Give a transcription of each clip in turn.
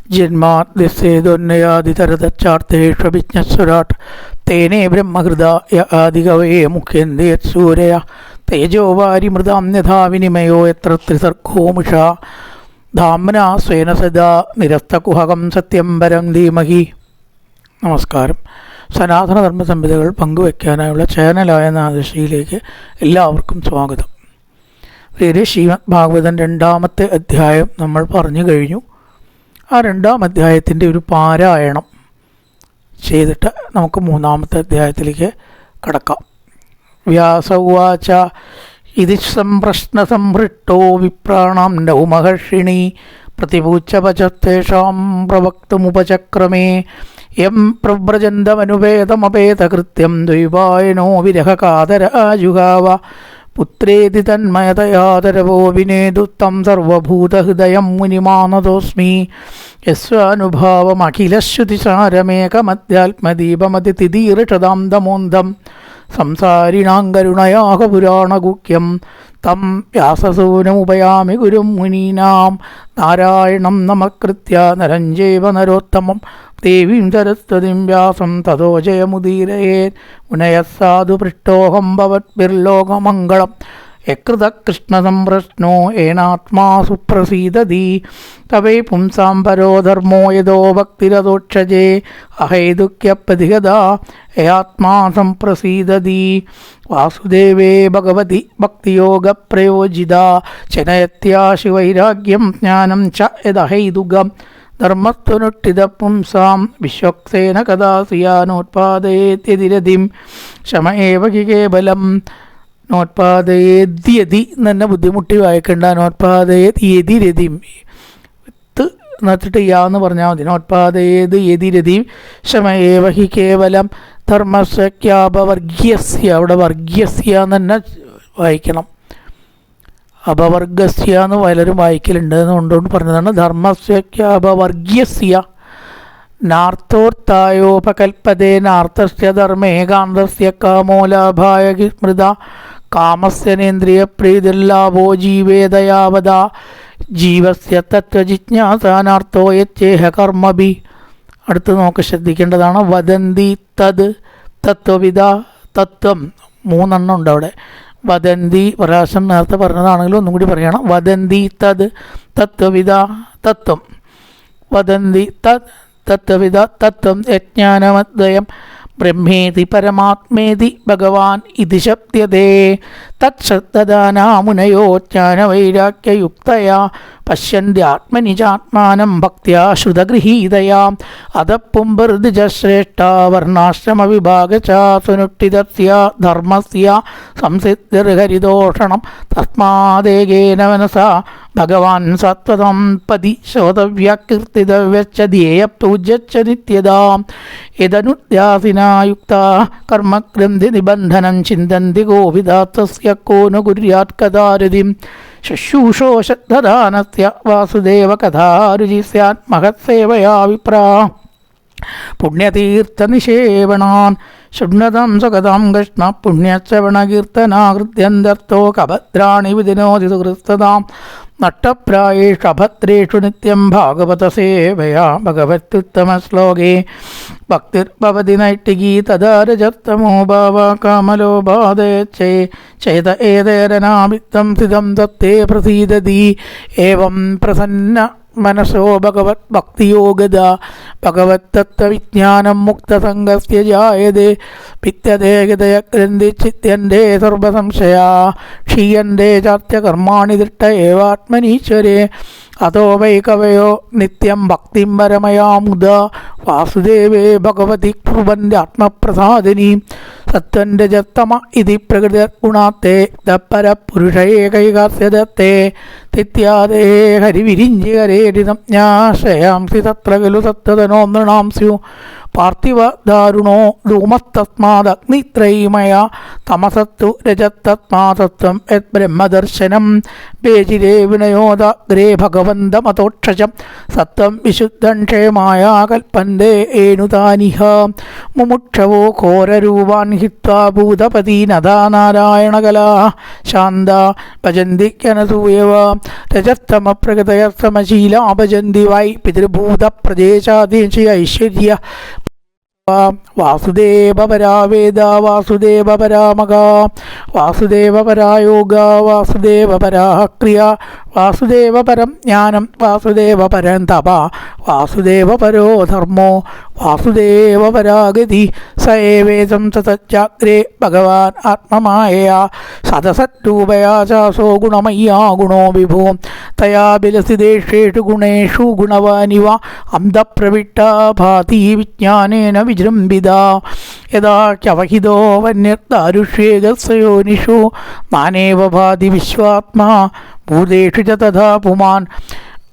ജന്മാദ്യസേതൊന്നയാതിതരതച്ചാർത്തേഷ്വഭിജ്ഞസ്വരാട്ട് തേനേ ബ്രഹ്മഹൃദായ ആദികവയെ മുഖ്യന്തേ സൂരയ തേജോ വാരിമൃതാം യഥാ വിനിമയോ യത്ര ത്രിസർഗോമുഷാ ധാമ്ന സ്വേന സദാ നിരസ്തകുഹകം സത്യം പരം ധീമഹി. നമസ്കാരം. സനാതനധർമ്മ സംഹിതകൾ പങ്കുവയ്ക്കാനായുള്ള ചാനലായ നാദശ്രീയിലേക്ക് എല്ലാവർക്കും സ്വാഗതം. ശ്രീമദ് ഭാഗവതം 2-ാമത്തെ അധ്യായം നമ്മൾ പറഞ്ഞു കഴിഞ്ഞു. ആ 2-ാം അധ്യായത്തിൻ്റെ ഒരു പാരായണം ചെയ്തിട്ട് നമുക്ക് 3-ാമത്തെ അധ്യായത്തിലേക്ക് കടക്കാം. വ്യാസ ഉവാച ഇതി സംപ്രശ്നസംഹൃഷ്ടോ വിപ്രാണാം നൗമഹർഷിണി പ്രതിപൂച്ഛപചത്തേഷാം പ്രവക്തുമുപചക്രമേ യം പ്രവ്രജന്തമനുപേതമപേതകൃത്യം ദ്വൈപായനോ വിരഹകാതര ആജുഹാവ പുത്രേതി തന്മയതയാതരവോ വിനേദുത്തം സർവഭൂതഹൃദയം മുനിമാനതോസ്മി യസ്വാനുഭാവമഖിലശ്രുതിസാരമേകമധ്യാത്മദീപമതിതിദീർഷതാം തമോന്തം സംസാരിണാം കരുണയാഹ പുരാണഗുഹ്യം തം വ്യാസസൂനമുപയാമി ഗുരും മുനീനാം നാരായണം നമസ്കൃത്യ നരം ചൈവ നരോത്തമം ദേവീം സരസ്വതീം വ്യാസം തതോ ജയമുദീരയേത് മുനയഃ സാധു പൃഷ്ടോഹം ഭവദ്ഭിർലോകമംഗളം യകൃതകൃഷ്ണസംപ്രശ്നോ യേനാത്മാ സുപ്രസീദതി തവേ പുംസാം പരോ ധർമ്മോ യദോ ഭക്തിരതോക്ഷജേ അഹൈതുക്യപ്രതിഹതാ യാത്മാ സംപ്രസീദതി വാസുദേവേ ഭഗവതി ഭക്തിയോഗപ്രയോജിത ചനയത്യാശിവൈരാഗ്യം ജ്ഞാനം ച യദഹൈതുകം ധർമ്മസ്ത്വനുഷ്ഠിത പുംസാം വിശ്വക്സേന കഥാസിയാനോത്പാദയേത്യതിരതിം ശമ ഏവ ഹി കേവലം. നോത്പാദയേദ്യതി എന്നെ ബുദ്ധിമുട്ടി വായിക്കേണ്ട. നോത്പാദയത് യതിരതിം എന്നിട്ട് യാന്ന് പറഞ്ഞാൽ മതി. നോത്പാദയേത് യതിരതിം ശമ ഏവ ഹി കേവലം ധർമ്മസ്യാപവർഗ്യസ്യ, അവിടെ വർഗ്യസ്യ എന്ന് തന്നെ വായിക്കണം. അപവർഗസ്യ എന്ന് പലരും വായിക്കലുണ്ട് എന്നുകൊണ്ടുകൊണ്ട് പറഞ്ഞതാണ്. ധർമ്മസ്യാപവർഗ്യസ്യ നാർത്തോർത്ഥായോപകൽപ്പതേ നാർത്തസ്യ ധർമ്മേകാന്തസ്യ കാമോലാഭായ സ്മൃത കാമസ്യനേന്ദ്രിയപ്രീതിർലാഭോ ജീവേദയാവത ജീവസ്യ തത്വജിജ്ഞാസാനാർത്ഥോ യച്ചേഹ കർമ്മഭി. അടുത്ത് നമുക്ക് ശ്രദ്ധിക്കേണ്ടതാണ്. വദന്തി തത് തത്വവിദ തത്വം 3 ഉണ്ട് അവിടെ. വദന്തി പ്രാവശ്യം നേരത്തെ പറഞ്ഞതാണെങ്കിലും ഒന്നും കൂടി പറയണം. വദന്തി തത് തത്വവിദ തത്വം വദന്തി തത് തത്വവിദ തത്വം യജ്ഞാനമദ്വയം ബ്രഹ്മേതി പരമാത്മേതി ഭഗവാൻ ഇതി ശബ്ദതേ തത്ശ്രദ്ധദാനാമുനയോ ജ്ഞാനവൈരാഗ്യയുക്തയാ പശ്യന്ത്യാത്മനി ചാത്മാനം ഭക്ത്യാ ശ്രുതഗൃഹീതയാ അധഃപുംബർദ്ധിജശ്രേഷ്ഠ വർണ്ണാശ്രമവിഭാഗ ച സുനുഷ്ഠിതസ്യ ധർമ്മസ്യ സംസിദ്ധിർഹരിദോഷണം തസ്മാദേകേന മനസാ ഭഗവാൻ സത്വതം പതി ശ്രോതവ്യകീർത്തിതവ്യശ്ച ധ്യേയ പൂജ്യശ്ച നിത്യതാ യദനുദ്യാസിനായുക്ത കർമ്മഗ്രന്ഥി നിബന്ധനം ചിന്തന്തി ഗോവിദാത്തസ്യ കോ ന കുര്യാത് കഥാരതിം ശുശ്രൂഷോ ശ്രദ്ധദാനസ്യ വാസുദേവ കഥാരുചി സ്യാത് മഹത്സേവയാ വിപ്രാ പുണ്യതീർത്ഥനിഷേവണാൻ ശൃണ്വതാം സ്വഗതാം കൃഷ്ണ പുണ്യശ്രവണകീർത്തനാകൃത്യന്തർത്ഥോ കഭദ്രാണി വിദിനോതി സുഹൃസ്തതാം നഷ്ടപ്രായേഷു അഭദ്രേഷു നിത്യം ഭാഗവതസേവയാ ഭഗവത്യുത്തമശ്ലോകേ ഭക്തിർഭവതി നൈഷ്ഠികീ തദാ രജത്തമോ ഭാവ കാമലോ ബാധയച്ചേ ചേത ഏതേരനാമിത്തം സ്ഥിതം തത്തേ പ്രസീദതി ഏവം പ്രസന്ന മനസോ ഭഗവത് ഭക്തിയോഗത ഭഗവത് തത്വവിജ്ഞാനം മുക്തസംഗസ്യ ജായതേ ഭിത്യതേ ഹൃദയ ഗ്രന്ഥി ചിത്യന്തേ സർവസംശയാ ക്ഷീയന്തേ ചാത്യകർമാണി ദൃഷ്ട ഏവാത്മനീശ്വരേ അതോ വൈ കവയോ നിത്യം ഭക്തിം പരമയാമുദ വാസുദേവേ ഭഗവതി കുർവന്ത്യാത്മപ്രസാദിനി സത്വന്റെ ജത്തമ ഇതി പ്രകൃതിർഗുണാത്തേ ദപ്പരപുരുഷേകൈകാസ്യദത്തേ തിത്യാദേ ഹരിവിരിഞ്ചി ഹരേരിതജ്ഞാശ്രയാംസി തത്ര ഖലു സത്വതനോ നൃണാം സ്യു പാർത്ഥിവദാരുണോ ധൂമസ്തസ്മാദഗ്നിത്രയീമയ തമസത്തു രജത്തസ്മാസത്വം യത് ബ്രഹ്മദർശനം പേജിരേ വിനയോദഗ്രേ ഭഗവന്തമതോക്ഷജം സത്വം വിശുദ്ധം ക്ഷേമായ കൽപ്പന്തേ ഏനുതാനിഹ മുമുക്ഷവോ ഘോരരൂപാൻ ഹിത്വാ ഭൂതപതീനദാ നാരായണകലാ ശാന്ത ഭജന്തി ജ്ഞനസൂയവ രജസ്തമപ്രകൃതയസ്തമശീലാ ഭജന്തി വൈ പിതൃഭൂതപ്രദേശാദേശ ഐശ്വര്യ വാസുദേവപരാ വേദ വാസുദേവപരാമക വാസുദേവപരായോഗ വാസുദേവപരാ ക്രിയ വാസുദേവപരം ജ്ഞാനം വാസുദേവപരം തപ വാസുദേവപരോ ധർമ്മോ വാസുദേവപരാഗതി സ ഏവേദം തതജ്ജാഗ്രേ ഭഗവാൻ ആത്മമായയാ സദസദ്രൂപയാ ചാസോ ഗുണമയ്യാ ഗുണോ വിഭോ തയാ വിലസിതേഷേഷു ഗുണേഷു ഗുണവാനിവ അന്ധപ്രവിട്ടാ ഭാതി വിജ്ഞാനേന വിജൃംഭിത യഥാ ക്യവഹിതോ വന്യർദാരുഷ്യേകസ്യോനിഷു നാനേവ ഭാതി വിശ്വാത്മാ ഭൂതേഷു ച തഥാ പുമാൻ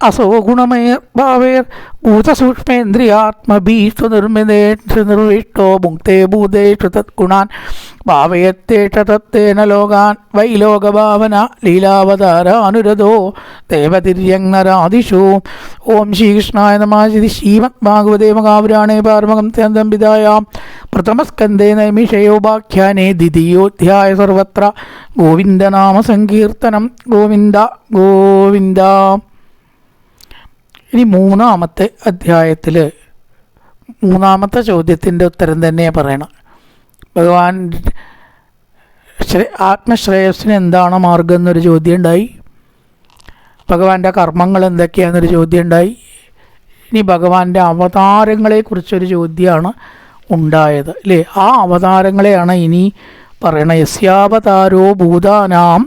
असो गुणमयर्भावेर्भूतसूक्ष्मेन्द्रियात्मभिस्तु निर्मितेषु निर्विष्टो भुङ्क्ते भूतेषु तत्गुणान् भावयत्येष तत्तेन लोकान् वै लोकभावना लीलावतारानुरधो देवतिर्यङ्नरादिषु ओं श्रीकृष्णाय नमः। श्रीमद्भागवते महापुराणे पारमहंस्यां विधायां प्रथमस्कन्धे नैमिषयोपाख्याने द्वितीयोऽध्याय सर्वत्र गोविन्दनामसङ्कीर्तनं गोविन्द गोविन्द। ഇനി മൂന്നാമത്തെ അധ്യായത്തിൽ മൂന്നാമത്തെ ചോദ്യത്തിൻ്റെ ഉത്തരം തന്നെ പറയണം. ഭഗവാൻ ആത്മശ്രേയസ്സിന് എന്താണ് മാർഗം എന്നൊരു ചോദ്യം ഉണ്ടായി. ഭഗവാന്റെ കർമ്മങ്ങൾ എന്തൊക്കെയാണെന്നൊരു ചോദ്യം ഉണ്ടായി. ഇനി ഭഗവാന്റെ അവതാരങ്ങളെക്കുറിച്ചൊരു ചോദ്യമാണ് ഉണ്ടായത് അല്ലേ. ആ അവതാരങ്ങളെയാണ് ഇനി പറയണ. യസ്യാവതാരോ ഭൂതാനാം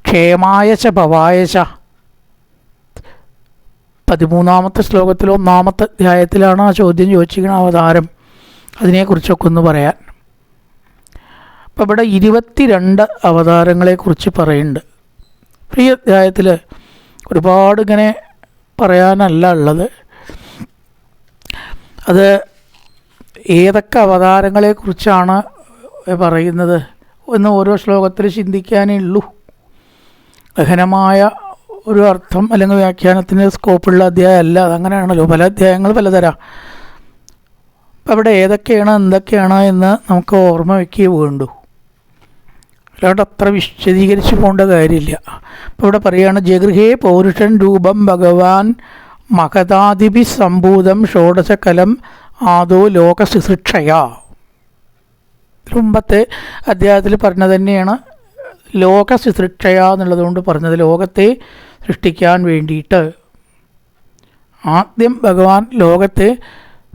ക്ഷേമായ ച ഭവായ ച. 13ാമത്തെ ശ്ലോകത്തിൽ 1ാമത്തെ അധ്യായത്തിലാണ് ആ ചോദ്യം ചോദിച്ചിരിക്കുന്ന അവതാരം. അതിനെക്കുറിച്ചൊക്കെ ഒന്ന് പറയാൻ. അപ്പം ഇവിടെ 22 അവതാരങ്ങളെക്കുറിച്ച് പറയുന്നുണ്ട്. ഈ അധ്യായത്തിൽ ഒരുപാട് ഇങ്ങനെ പറയാനല്ല ഉള്ളത്. അത് ഏതൊക്കെ അവതാരങ്ങളെക്കുറിച്ചാണ് പറയുന്നത് എന്ന് ഓരോ ശ്ലോകത്തിൽ ചിന്തിക്കാനേ ഉള്ളൂ. ഗഹനമായ ഒരു അർത്ഥം അല്ലെങ്കിൽ വ്യാഖ്യാനത്തിന് സ്കോപ്പുള്ള അധ്യായം അല്ല. അതങ്ങനെയാണല്ലോ, പല അധ്യായങ്ങൾ പലതരം. അപ്പം അവിടെ ഏതൊക്കെയാണ് എന്തൊക്കെയാണ് എന്ന് നമുക്ക് ഓർമ്മ വയ്ക്കുകയേ വേണ്ടൂ. അല്ലാണ്ട് അത്ര വിശദീകരിച്ച് പോകേണ്ട കാര്യമില്ല. അപ്പോൾ ഇവിടെ പറയുകയാണ്, ജഗൃഹേ പൗരുഷൻ രൂപം ഭഗവാൻ മഹതാദിഭി സംഭൂതം ഷോഡശകലം ആദോ ലോക ശുശ്രൂഷയാ. മുമ്പത്തെ അധ്യായത്തിൽ പറഞ്ഞത് തന്നെയാണ് ലോക ശുശ്രൂഷയ എന്നുള്ളതുകൊണ്ട് പറഞ്ഞത്. ലോകത്തെ സൃഷ്ടിക്കാൻ വേണ്ടിയിട്ട് ആദ്യം ഭഗവാൻ ലോകത്തെ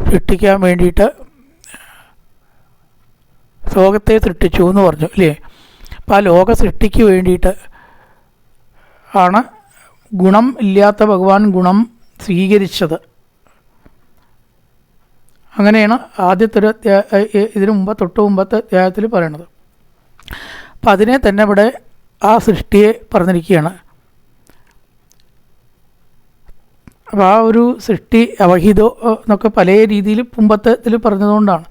സൃഷ്ടിക്കാൻ വേണ്ടിയിട്ട് ലോകത്തെ സൃഷ്ടിച്ചു എന്ന് പറഞ്ഞു അല്ലേ. അപ്പോൾ ആ ലോക സൃഷ്ടിക്ക് വേണ്ടിയിട്ട് ആണ് ഗുണം ഇല്ലാത്ത ഭഗവാൻ ഗുണം സ്വീകരിച്ചത്. അങ്ങനെയാണ് ആദ്യത്തെ ഒരു ഇതിനു തൊട്ട് മുമ്പത്തെ അധ്യായത്തിൽ പറയണത്. അപ്പം അതിനെ തന്നെ ഇവിടെ ആ സൃഷ്ടിയെ പറഞ്ഞിരിക്കുകയാണ്. അപ്പോൾ ആ ഒരു സൃഷ്ടി അവഹിതോ എന്നൊക്കെ പല രീതിയിൽ മുമ്പത്തെ ഇതിൽ പറഞ്ഞതുകൊണ്ടാണ്.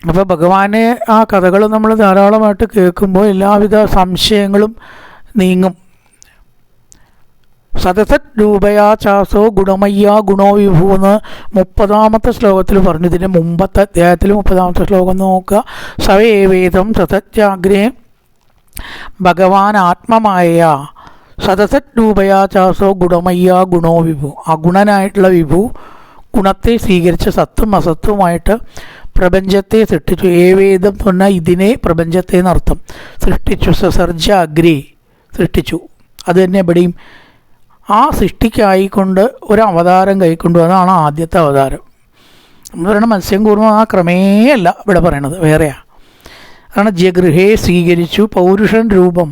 അപ്പോൾ ഭഗവാനെ ആ കഥകൾ നമ്മൾ ധാരാളമായിട്ട് കേൾക്കുമ്പോൾ എല്ലാവിധ സംശയങ്ങളും നീങ്ങും. സദസത് രൂപയാ ചാസോ ഗുണമയ്യ ഗുണോ വിഭൂ എന്ന് 30ാമത്തെ ശ്ലോകത്തിൽ പറഞ്ഞു. ഇതിൻ്റെ മുമ്പത്തെ അധ്യായത്തിൽ 30ാമത്തെ ശ്ലോകം നോക്കുക. സവേവേദം സതജാഗ്രേ ഭഗവാൻ ആത്മമായ സദസത് രൂപയാ ചാസോ ഗുണമയ്യ ഗുണോ വിഭൂ. അഗുണനായിട്ടുള്ള വിഭൂ ഗുണത്തെ സ്വീകരിച്ച് സത്വം അസത്വമായിട്ട് പ്രപഞ്ചത്തെ സൃഷ്ടിച്ചു. ഏവേദം പറഞ്ഞാൽ ഇതിനെ പ്രപഞ്ചത്തെ എന്നർത്ഥം. സൃഷ്ടിച്ചു. സസർജ അഗ്രേ സൃഷ്ടിച്ചു. അത് തന്നെ ഇവിടെയും ആ സൃഷ്ടിക്കായിക്കൊണ്ട് ഒരു അവതാരം കൈക്കൊണ്ടു. അതാണ് ആദ്യത്തെ അവതാരം. നമ്മൾ പറയണ മത്സ്യം കൂർമ്മ ആ ക്രമേയല്ല ഇവിടെ പറയണത്, വേറെയാ. അതാണ് ജഗൃഹേ സ്വീകരിച്ചു. പൗരുഷൻ രൂപം,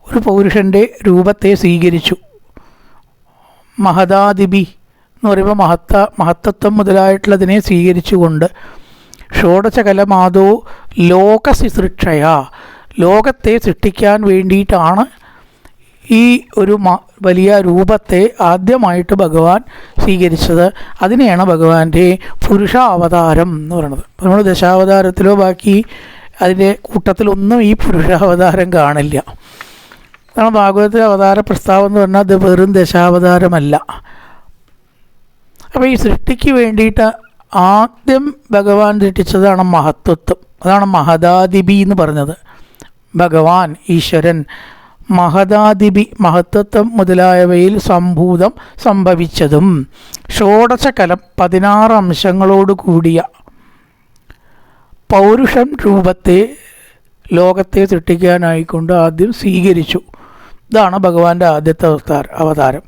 ഒരു പൗരുഷൻ്റെ രൂപത്തെ സ്വീകരിച്ചു. മഹതാദിബി എന്ന് പറയുമ്പോൾ മഹത്തത്വം മുതലായിട്ടുള്ളതിനെ സ്വീകരിച്ചുകൊണ്ട് ഷോഡശകലമാതോ ലോക ശുശ്രൂഷയ ലോകത്തെ സൃഷ്ടിക്കാൻ വേണ്ടിയിട്ടാണ് ഈ ഒരു വലിയ രൂപത്തെ ആദ്യമായിട്ട് ഭഗവാൻ സ്വീകരിച്ചത്. അതിനെയാണ് ഭഗവാന്റെ പുരുഷാവതാരം എന്ന് പറയുന്നത്. നമ്മൾ ദശാവതാരത്തിലോ ബാക്കി അതിൻ്റെ കൂട്ടത്തിലൊന്നും ഈ പുരുഷാവതാരം കാണില്ല. കാരണം ഭാഗവതത്തിലെ അവതാര പ്രസ്താവം എന്ന് പറഞ്ഞാൽ അത് വെറും ദശാവതാരമല്ല. അപ്പോൾ ഈ സൃഷ്ടിക്ക് വേണ്ടിയിട്ട് ആദ്യം ഭഗവാൻ സൃഷ്ടിച്ചതാണ് മഹത്വത്വം. അതാണ് മഹദാദിബി എന്ന് പറഞ്ഞത്. ഭഗവാൻ ഈശ്വരൻ മഹദാദിബി മഹത്വത്വം മുതലായവയിൽ സംഭവിച്ചതും ഷോഡശകലം 16 അംശങ്ങളോട് കൂടിയ പൗരുഷം രൂപത്തെ ലോകത്തെ സൃഷ്ടിക്കാനായിക്കൊണ്ട് ആദ്യം സ്വീകരിച്ചു. ഇതാണ് ഭഗവാന്റെ ആദ്യത്തെ അവതാരം.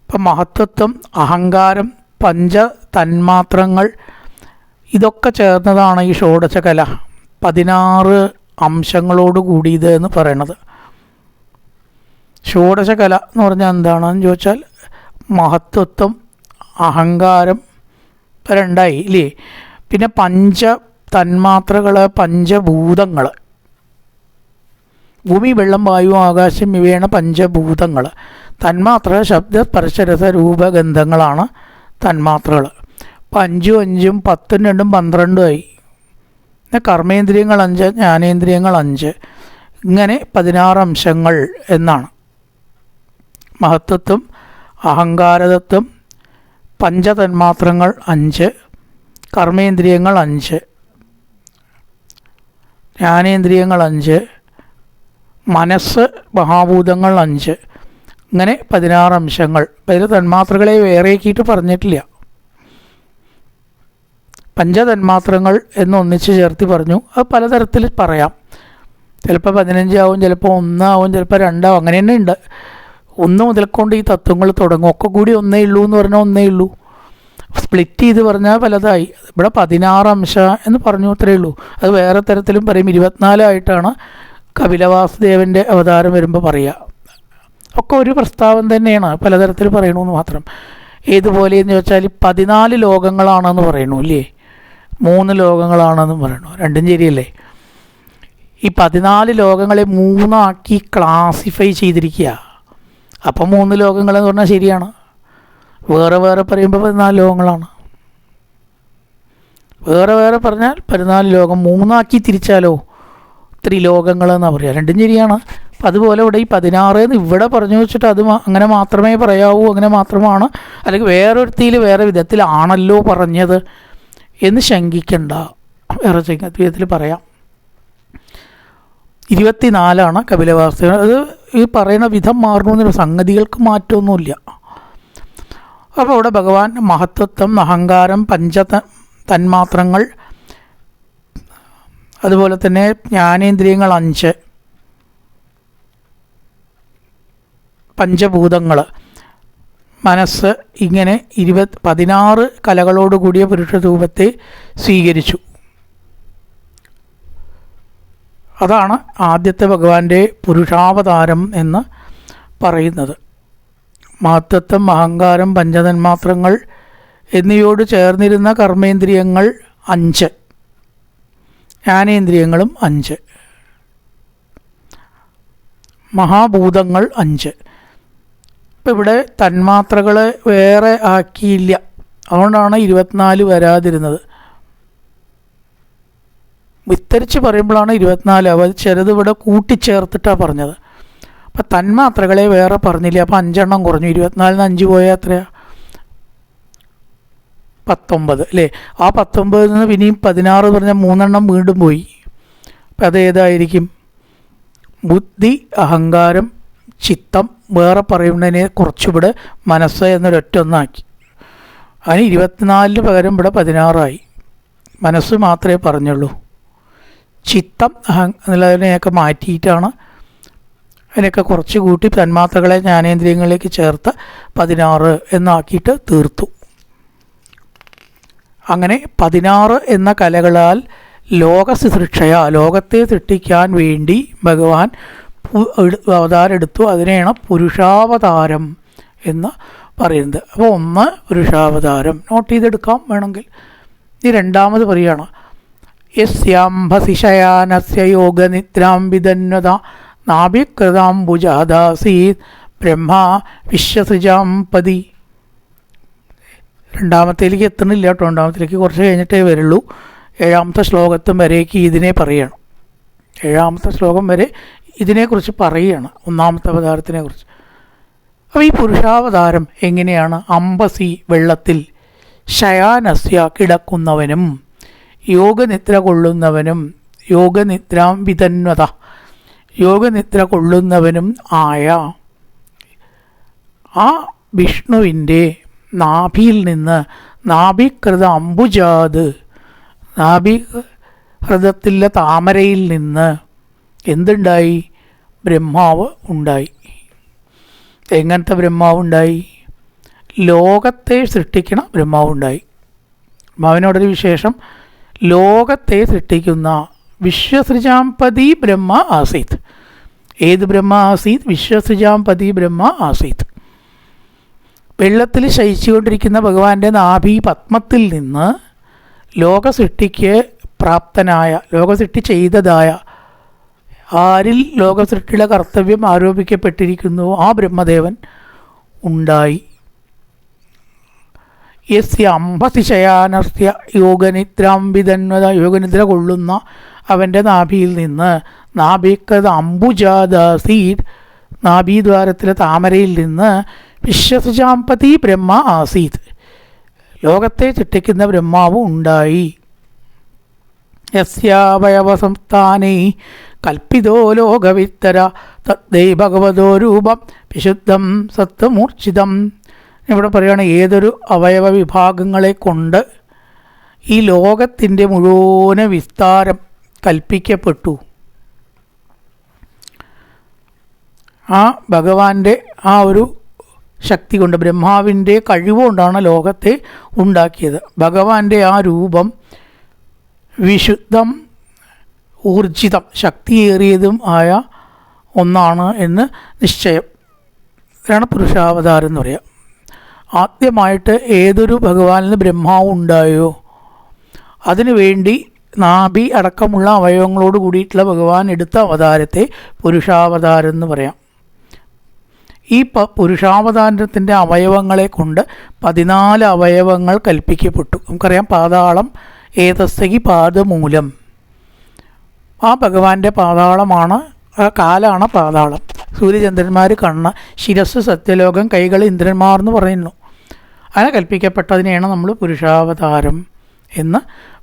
ഇപ്പം മഹത്വത്വം, അഹങ്കാരം, പഞ്ചതന്മാത്രങ്ങൾ ഇതൊക്കെ ചേർന്നതാണ് ഈ ഷോഡശകല 16 അംശങ്ങളോട് കൂടിയത് എന്ന് പറയണത്. ഷോഡശകല എന്ന് പറഞ്ഞാൽ എന്താണെന്ന് ചോദിച്ചാൽ മഹത്വത്വം, അഹങ്കാരം രണ്ടായി ഇല്ലേ. പിന്നെ പഞ്ചതന്മാത്രകൾ, പഞ്ചഭൂതങ്ങൾ, ഭൂമി, വെള്ളം, വായു, ആകാശം ഇവയാണ് പഞ്ചഭൂതങ്ങൾ. തന്മാത്ര ശബ്ദ സ്പർശരസ രൂപഗന്ധങ്ങളാണ് തന്മാത്രകൾ. അപ്പം 5 5 10 2 12 ആയി. പിന്നെ കർമ്മേന്ദ്രിയങ്ങൾ 5, ജ്ഞാനേന്ദ്രിയങ്ങൾ 5, ഇങ്ങനെ 16 അംശങ്ങൾ എന്നാണ്. മഹത്വത്വം, അഹങ്കാരതത്വം, പഞ്ചതന്മാത്രങ്ങൾ 5, കർമ്മേന്ദ്രിയങ്ങൾ 5, ജ്ഞാനേന്ദ്രിയങ്ങൾ 5, മനസ്സ്, മഹാഭൂതങ്ങൾ 5, ഇങ്ങനെ 16 അംശങ്ങൾ. അതിൽ തന്മാത്രകളെ വേറെയാക്കിയിട്ട് പറഞ്ഞിട്ടില്ല. പഞ്ചതന്മാത്രങ്ങൾ എന്നൊന്നിച്ച് ചേർത്തി പറഞ്ഞു. അത് പലതരത്തിൽ പറയാം. ചിലപ്പോൾ 15 ആവും, ചിലപ്പോൾ 1 ആവും, ചിലപ്പോൾ 2 ആവും. അങ്ങനെ തന്നെ ഉണ്ട്. 1 മുതൽക്കൊണ്ട് ഈ തത്വങ്ങൾ തുടങ്ങും. ഒക്കെ കൂടി 1 ഉള്ളൂ എന്ന് പറഞ്ഞാൽ 1 ഉള്ളൂ. സ്പ്ലിറ്റ് ചെയ്ത് പറഞ്ഞാൽ പലതായി. ഇവിടെ 16 അംശ എന്ന് പറഞ്ഞു, അത്രയേ ഉള്ളൂ. അത് വേറെ തരത്തിലും പറയും. 24 ആയിട്ടാണ് കപിലവാസുദേവൻ്റെ അവതാരം വരുമ്പോൾ പറയുക. ഒക്കെ ഒരു പ്രസ്താവം തന്നെയാണ്, പലതരത്തിൽ പറയണമെന്ന് മാത്രം. ഏതുപോലെയെന്ന് ചോദിച്ചാൽ 14 ലോകങ്ങളാണെന്ന് പറയണു ഇല്ലേ, 3 ലോകങ്ങളാണെന്ന് പറയണു. രണ്ടും ശരിയല്ലേ? ഈ 14 ലോകങ്ങളെ 3 ആക്കി ക്ലാസിഫൈ ചെയ്തിരിക്കുക. അപ്പം 3 ലോകങ്ങളെന്ന് പറഞ്ഞാൽ ശരിയാണ്. വേറെ വേറെ പറയുമ്പോൾ 14 ലോകങ്ങളാണ്. വേറെ വേറെ പറഞ്ഞാൽ 14 ലോകം. 3 ആക്കി തിരിച്ചാലോ ത്രിലോകങ്ങളെന്നാണ് പറയുക. രണ്ടും ശരിയാണ്. അപ്പം അതുപോലെ ഇവിടെ ഈ 16 എന്ന് ഇവിടെ പറഞ്ഞു വെച്ചിട്ട് അത് അങ്ങനെ മാത്രമേ പറയാവൂ, അങ്ങനെ മാത്രമാണ്, അല്ലെങ്കിൽ വേറൊരുത്തിയിൽ വേറെ വിധത്തിലാണല്ലോ പറഞ്ഞത് എന്ന് ശങ്കിക്കണ്ട. വേറെ വിധത്തിൽ പറയാം. 24 കപിലവാസ്തവൻ. അത് ഈ പറയുന്ന വിധം മാറണമെന്നില്ല, സംഗതികൾക്ക് മാറ്റമൊന്നുമില്ല. അപ്പോൾ അവിടെ ഭഗവാൻ മഹത്വത്വം, അഹങ്കാരം, തന്മാത്രങ്ങൾ, അതുപോലെ തന്നെ ജ്ഞാനേന്ദ്രിയങ്ങൾ 5, പഞ്ചഭൂതങ്ങൾ, മനസ്സ്, ഇങ്ങനെ 16 കലകളോട് കൂടിയ പുരുഷരൂപത്തെ സ്വീകരിച്ചു. അതാണ് ആദ്യത്തെ ഭഗവാന്റെ പുരുഷാവതാരം എന്ന് പറയുന്നത്. മഹത്വത്വം, അഹങ്കാരം, പഞ്ചതന്മാത്രങ്ങൾ എന്നിവയോട് ചേർന്നിരുന്ന കർമ്മേന്ദ്രിയങ്ങൾ 5, ജ്ഞാനേന്ദ്രിയങ്ങളും 5, മഹാഭൂതങ്ങൾ 5. ഇപ്പം ഇവിടെ തന്മാത്രകൾ വേറെ ആക്കിയില്ല. അതുകൊണ്ടാണ് 24 വരാതിരുന്നത്. വിസ്തരിച്ച് പറയുമ്പോഴാണ് 24. അത് ചിലത് ഇവിടെ കൂട്ടിച്ചേർത്തിട്ടാണ് പറഞ്ഞത്. അപ്പം തന്മാത്രകളെ വേറെ പറഞ്ഞില്ല. അപ്പം 5 എണ്ണം കുറഞ്ഞു. 24 5 പോയാൽ എത്രയാ? 19 അല്ലേ? ആ 19 നിന്ന് പിന്നെയും 16 പറഞ്ഞാൽ 3 എണ്ണം വീണ്ടും പോയി. അപ്പം അതേതായിരിക്കും? ബുദ്ധി, അഹങ്കാരം, ചിത്തം വേറെ പറയുന്നതിനെ കുറച്ചിവിടെ മനസ്സ് എന്നൊരൊറ്റ ഒന്നാക്കി. അതിന് 24 പകരം ഇവിടെ 16 മനസ്സ് മാത്രമേ പറഞ്ഞുള്ളൂ. ചിത്തം എന്നുള്ളതിനെയൊക്കെ മാറ്റിയിട്ടാണ് അതിനൊക്കെ കുറച്ച് കൂട്ടി തന്മാത്രകളെ ജ്ഞാനേന്ദ്രിയങ്ങളിലേക്ക് ചേർത്ത് 16 എന്നാക്കിയിട്ട് തീർത്തു. അങ്ങനെ 16 എന്ന കലകളാൽ ലോകത്തെ സൃഷ്ടിക്കാൻ വേണ്ടി ഭഗവാൻ അവതാരം എടുത്തു. അതിനെയാണ് പുരുഷാവതാരം എന്ന് പറയുന്നത്. അപ്പോൾ 1 പുരുഷാവതാരം നോട്ട് ചെയ്തെടുക്കാം വേണമെങ്കിൽ. ഇനി രണ്ടാമത് പറയുകയാണ്, യസ്യാംഭസിശയാനസ്യ യോഗനിദ്രാം വിദന്വത നാഭികൃതാംബുജാദാസീത് ബ്രഹ്മ വിശ്വസൃജാം പതി. രണ്ടാമത്തേലേക്ക് എത്തണില്ല കേട്ടോ, രണ്ടാമത്തേലേക്ക് കുറച്ച് കഴിഞ്ഞിട്ടേ വരുള്ളൂ. 7ാമത്തെ ശ്ലോകത്തും വരേക്ക് ഇതിനെ പറയുകയാണ്. 7ാമത്തെ ശ്ലോകം വരെ ഇതിനെക്കുറിച്ച് പറയുകയാണ്, 1ാമത്തെ അവതാരത്തിനെ കുറിച്ച്. അപ്പോൾ ഈ പുരുഷാവതാരം എങ്ങനെയാണ്? അംബസി വെള്ളത്തിൽ, ശയാനസ്യ കിടക്കുന്നവനും, യോഗനിദ്ര കൊള്ളുന്നവനും, യോഗനിദ്രാം വിതന്വത യോഗനിദ്ര കൊള്ളുന്നവനും ആയ ആ വിഷ്ണുവിൻ്റെ നാഭിയിൽ നിന്ന്, നാഭികൃത അംബുജാത്, നാഭിഹൃദത്തിലെ താമരയിൽ നിന്ന് എന്തുണ്ടായി? ബ്രഹ്മാവ് ഉണ്ടായി. എങ്ങനത്തെ ബ്രഹ്മാവുണ്ടായി? ലോകത്തെ സൃഷ്ടിക്കണ ബ്രഹ്മാവുണ്ടായി. ബ്രഹ്മാവിനോടൊരു വിശേഷം, ലോകത്തെ സൃഷ്ടിക്കുന്ന വിശ്വസൃജാംപതി ബ്രഹ്മ ആസീത്. ഏത് ബ്രഹ്മ ആസീത്? വിശ്വസൃജാംപതി ബ്രഹ്മ ആസീത്. വെള്ളത്തിൽ ശയിച്ചുകൊണ്ടിരിക്കുന്ന ഭഗവാന്റെ നാഭി പത്മത്തിൽ നിന്ന് ലോകസൃഷ്ടിക്ക് പ്രാപ്തനായ, ലോകസൃഷ്ടി ചെയ്തതായ, ആരിൽ ലോകസൃഷ്ടിയുടെ കർത്തവ്യം ആരോപിക്കപ്പെട്ടിരിക്കുന്നു ആ ബ്രഹ്മദേവൻ ഉണ്ടായി. യസ്യ അംബസിശയാനസ്യ യോഗനിദ്രാം വിതന്വത യോഗനിദ്ര കൊള്ളുന്ന അവൻ്റെ നാഭിയിൽ നിന്ന്, നാഭിക്കത് അംബുജാദാസീത് നാഭീദ്വാരത്തിലെ താമരയിൽ നിന്ന്, വിശ്വസൃജാംപതി ബ്രഹ്മ ആസീത് ലോകത്തെ സൃഷ്ടിക്കുന്ന ബ്രഹ്മാവ് ഉണ്ടായി. യസ്യാവയവസംസ്ഥാനൈ കൽപ്പിതോ ലോകവിത്തര തദ്ദേ ഭഗവതോ രൂപം വിശുദ്ധം സത്വമൂർച്ഛിതം. ഇവിടെ പറയുകയാണ്, ഏതൊരു അവയവ വിഭാഗങ്ങളെ കൊണ്ട് ഈ ലോകത്തിൻ്റെ മുഴുവൻ വിസ്താരം കൽപ്പിക്കപ്പെട്ടു. ആ ഭഗവാന്റെ ആ ഒരു ശക്തി കൊണ്ട്, ബ്രഹ്മാവിൻ്റെ കഴിവുകൊണ്ടാണ് ലോകത്തെ ഉണ്ടാക്കിയത്. ഭഗവാന്റെ ആ രൂപം വിശുദ്ധം, ഊർജിതം, ശക്തിയേറിയതും ആയ ഒന്നാണ് എന്ന് നിശ്ചയം. ഇതാണ് പുരുഷാവതാരം എന്ന് പറയുക. ആദ്യമായിട്ട് ഏതൊരു ഭഗവാനിൽ നിന്ന് ബ്രഹ്മാവ് ഉണ്ടായോ അതിനുവേണ്ടി നാഭി അടക്കമുള്ള അവയവങ്ങളോട് കൂടിയിട്ടുള്ള ഭഗവാൻ എടുത്ത അവതാരത്തെ പുരുഷാവതാരം എന്ന് പറയാം. ഈ പുരുഷാവതാരത്തിൻ്റെ അവയവങ്ങളെ കൊണ്ട് 14 അവയവങ്ങൾ കൽപ്പിക്കപ്പെട്ടു. നമുക്കറിയാം, പാതാളം ഏതസ്സഹി പാദമൂലം. ആ ഭഗവാന്റെ പാതാളമാണ്, കാലാണ് പാതാളം. സൂര്യചന്ദ്രന്മാർ കണ്ണ്, ശിരസ് സത്യലോകം, കൈകൾ ഇന്ദ്രന്മാർ എന്ന് പറയുന്നു. അങ്ങനെ കൽപ്പിക്കപ്പെട്ടതിനെയാണ് നമ്മൾ പുരുഷാവതാരം എന്ന്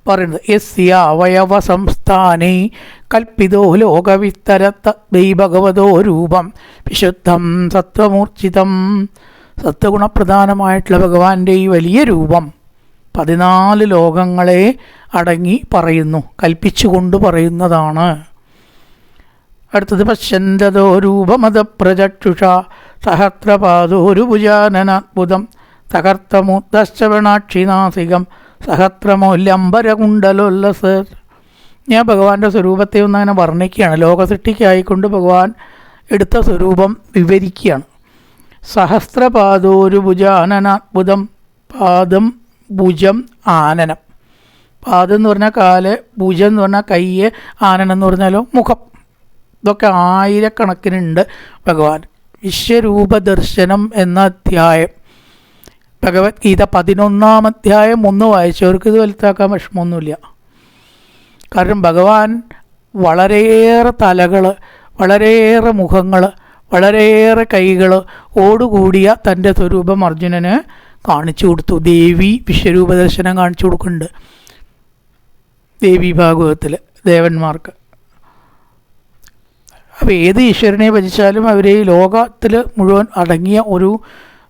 പറയുന്നത്. യസ്യ അവയവ സംസ്ഥാനേ കൽപ്പിതോ ലോകവിത്തരത്ത ദൈ ഭഗവതോ രൂപം വിശുദ്ധം സത്വമൂർച്ഛിതം. സത്വഗുണപ്രധാനമായിട്ടുള്ള ഭഗവാന്റെ ഈ വലിയ രൂപം 14 ലോകങ്ങളെ അടങ്ങി പറയുന്നു, കൽപ്പിച്ചുകൊണ്ട് പറയുന്നതാണ്. അടുത്തത് പശ്യന്തതോ രൂപമത പ്രചക്ഷുഷ സഹസ്രപാദോരുഭുജാനനാത്ഭുതം തകർത്തമൂത്തശ്ചവണാക്ഷിനാസികം സഹസ്രമൂല്യംബരകുണ്ടലോല്ലസർ. ഞാൻ ഭഗവാന്റെ സ്വരൂപത്തെ ഒന്ന് അങ്ങനെ വർണ്ണിക്കുകയാണ്. ലോകസൃഷ്ടിക്കായിക്കൊണ്ട് ഭഗവാൻ എടുത്ത സ്വരൂപം വിവരിക്കുകയാണ്. സഹസ്രപാദോരുഭുജാനനാത്ഭുതം. പാദം, ഭുജം, ആനനം. പാദം എന്ന് പറഞ്ഞാൽ കാല്, ഭുജം എന്ന് പറഞ്ഞാൽ കയ്യ്, ആനനം എന്ന് പറഞ്ഞാലോ മുഖം. ഇതൊക്കെ ആയിരക്കണക്കിനുണ്ട് ഭഗവാൻ. വിശ്വരൂപദർശനം എന്ന അധ്യായം, ഭഗവത്ഗീത 11-ാം അധ്യായം ഒന്ന് വായിച്ചവർക്ക് ഇത് വലുതാക്കാൻ വിഷമമൊന്നുമില്ല. കാരണം ഭഗവാൻ വളരെയേറെ തലകൾ, വളരെയേറെ മുഖങ്ങൾ, വളരെയേറെ കൈകൾ ഓടുകൂടിയ തൻ്റെ സ്വരൂപം അർജുനന് കാണിച്ചു കൊടുത്തു. ദേവി വിശ്വരൂപദർശനം കാണിച്ചു കൊടുക്കുന്നുണ്ട് ദേവി ഭാഗവതത്തിൽ ദേവന്മാർക്ക്. അപ്പോൾ ഏത് ഈശ്വരനെ ഭജിച്ചാലും അവരെ ഈ ലോകത്തിൽ മുഴുവൻ അടങ്ങിയ ഒരു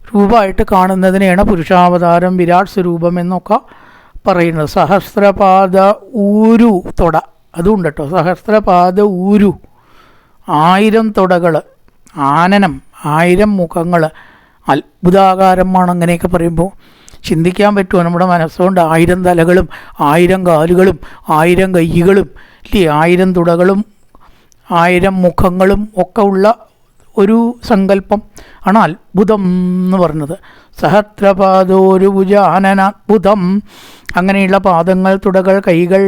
രൂപമായിട്ട് കാണുന്നതിനെയാണ് പുരുഷാവതാരം, വിരാട് സ്വരൂപം എന്നൊക്കെ പറയുന്നത്. സഹസ്രപാദ ഊരു തൊട, അതുകൊണ്ട് കേട്ടോ, സഹസ്രപാദ ഊരു, 1000 തൊടകൾ, ആനനം, 1000 മുഖങ്ങൾ, അത്ഭുതാകാരമാണ്. അങ്ങനെയൊക്കെ പറയുമ്പോൾ ചിന്തിക്കാൻ പറ്റുമോ? നമ്മുടെ മനസ്സുകൊണ്ട് 1000 തലകളും 1000 കാലുകളും 1000 കൈകളും ഇല്ലേ, 1000 തുടകളും 1000 മുഖങ്ങളും ഒക്കെ ഉള്ള ഒരു സങ്കല്പം ആണ് അത്ഭുതം എന്ന് പറഞ്ഞത്. സഹസ്രപാദോരുഭുജാനനാത്ഭുതം. അങ്ങനെയുള്ള പാദങ്ങൾ, തുടകൾ, കൈകൾ,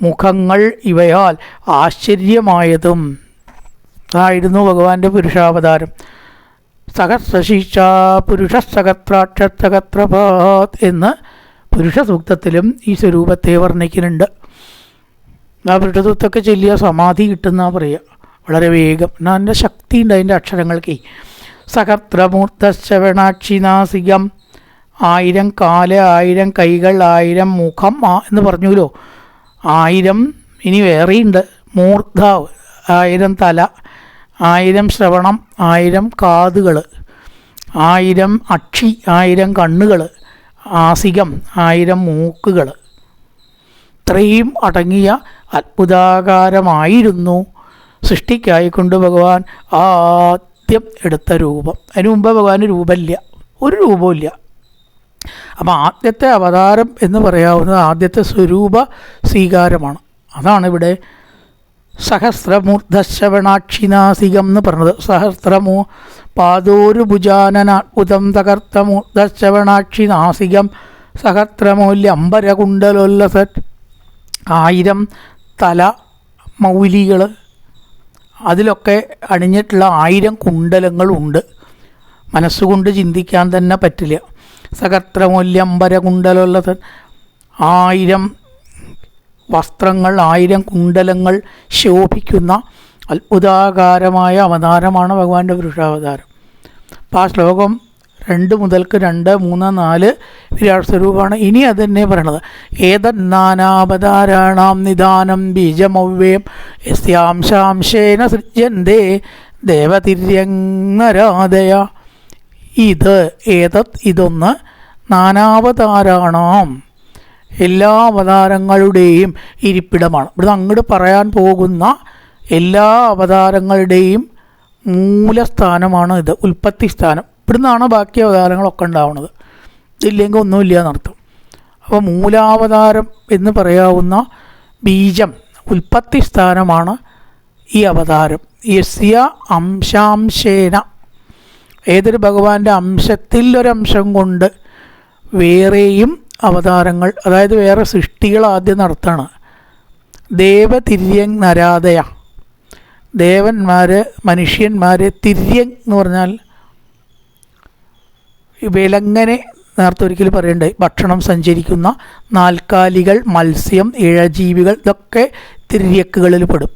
മുഖങ്ങൾ ഇവയാൽ ആശ്ചര്യമായതും ആയിരുന്നു ഭഗവാന്റെ പുരുഷാവതാരം. സഹസ്രശീർഷ പുരുഷ സഹസ്രാക്ഷസഹസ്രപാത് എന്ന് പുരുഷ സൂക്തത്തിലും ഈ സ്വരൂപത്തെ വർണ്ണിക്കുന്നുണ്ട്. ആ പുരുഷ സൂക്തമൊക്കെ ചൊല്ലിയ സമാധി കിട്ടുന്ന പറയുക, വളരെ വേഗം. എന്നാൽ അതിൻ്റെ ശക്തിയുണ്ട് അതിൻ്റെ അക്ഷരങ്ങൾക്ക്. സഹസ്രമൂർത്തശ്രവണാക്ഷിനാസികം, 1000 കാല്, 1000 കൈകൾ, 1000 മുഖം എന്ന് പറഞ്ഞുല്ലോ. 1000 ഇനി വേറെയുണ്ട്. മൂർധാവ് 1000 തല, 1000 ശ്രവണം, 1000 കാതുകൾ, 1000 അക്ഷി 1000 കണ്ണുകൾ, ആസികം 1000 മൂക്കുകൾ. ഇത്രയും അടങ്ങിയ അത്ഭുതാകാരമായിരുന്നു സൃഷ്ടിക്കായിക്കൊണ്ട് ഭഗവാൻ ആദ്യം എടുത്ത രൂപം. അതിനു മുമ്പ് ഭഗവാന് രൂപമില്ല, ഒരു രൂപമില്ല. അപ്പം ആദ്യത്തെ അവതാരം എന്ന് പറയാവുന്നത് ആദ്യത്തെ സ്വരൂപ സ്വീകാരമാണ്. അതാണ് ഇവിടെ സഹസ്രമൂർധശ്രവണാക്ഷിനാസികം എന്ന് പറഞ്ഞത്. സഹസ്രമൂ പാദോരുഭുജാനനാത്ഭുതം തകർത്തമൂർധശ്രവണാക്ഷിനാസികം സഹസ്രമൂല്യംബരകുണ്ടലോല്ലസത്. 1000 തല മൗലികൾ, അതിലൊക്കെ അണിഞ്ഞിട്ടുള്ള 1000 കുണ്ടലങ്ങളുണ്ട്. മനസ്സുകൊണ്ട് ചിന്തിക്കാൻ തന്നെ പറ്റില്ല. സഹസ്രമൂല്യംബരകുണ്ടലോല്ലസത്, 1000 വസ്ത്രങ്ങൾ, 1000 കുണ്ടലങ്ങൾ ശോഭിക്കുന്ന അത്ഭുതാകാരമായ അവതാരമാണ് ഭഗവാന്റെ പുരുഷാവതാരം. അപ്പോൾ ആ ശ്ലോകം 2 മുതൽക്ക് 2, 3, 4 വിരാട് സ്വരൂപമാണ്. ഇനി അത് തന്നെ പറയണത്. ഏതന്നാനാവതാരാണാം നിദാനം ബീജമവ്യം യസ്യാംശാംശേന സൃജ്യന്തേ ദേവതിര്യങ്ങരാദയ. ഇതൊന്ന് നാനാവതാരാണാം, എല്ലാ അവതാരങ്ങളുടെയും ഇരിപ്പിടമാണ്. ഇവിടുന്ന് അങ്ങോട്ട് പറയാൻ പോകുന്ന എല്ലാ അവതാരങ്ങളുടെയും മൂലസ്ഥാനമാണ് ഇത്, ഉൽപ്പത്തി സ്ഥാനം. ഇവിടുന്നാണ് ബാക്കി അവതാരങ്ങളൊക്കെ ഉണ്ടാവുന്നത്. ഇതില്ലെങ്കിൽ ഒന്നുമില്ല എന്നർത്ഥം. അപ്പോൾ മൂലാവതാരം എന്ന് പറയാവുന്ന ബീജം, ഉൽപ്പത്തി സ്ഥാനമാണ് ഈ അവതാരം. യസ്യ അംശാംശേന, ഏതൊരു ഭഗവാന്റെ അംശത്തിൽ ഒരംശം കൊണ്ട് വേറെയും അവതാരങ്ങൾ, അതായത് വേറെ സൃഷ്ടികൾ ആദ്യം നടത്താണ്. ദേവതിര്യങ് നരാദയ, ദേവന്മാർ, മനുഷ്യന്മാർ. തിര്യങ് എന്ന് പറഞ്ഞാൽ വിലങ്ങനെ നേരത്തെ ഒരിക്കൽ പറയണ്ടായി, ഭക്ഷണം സഞ്ചരിക്കുന്ന നാൽക്കാലികൾ, മത്സ്യം, ഇഴജീവികൾ, ഇതൊക്കെ തിര്യക്കുകളിൽ പെടും.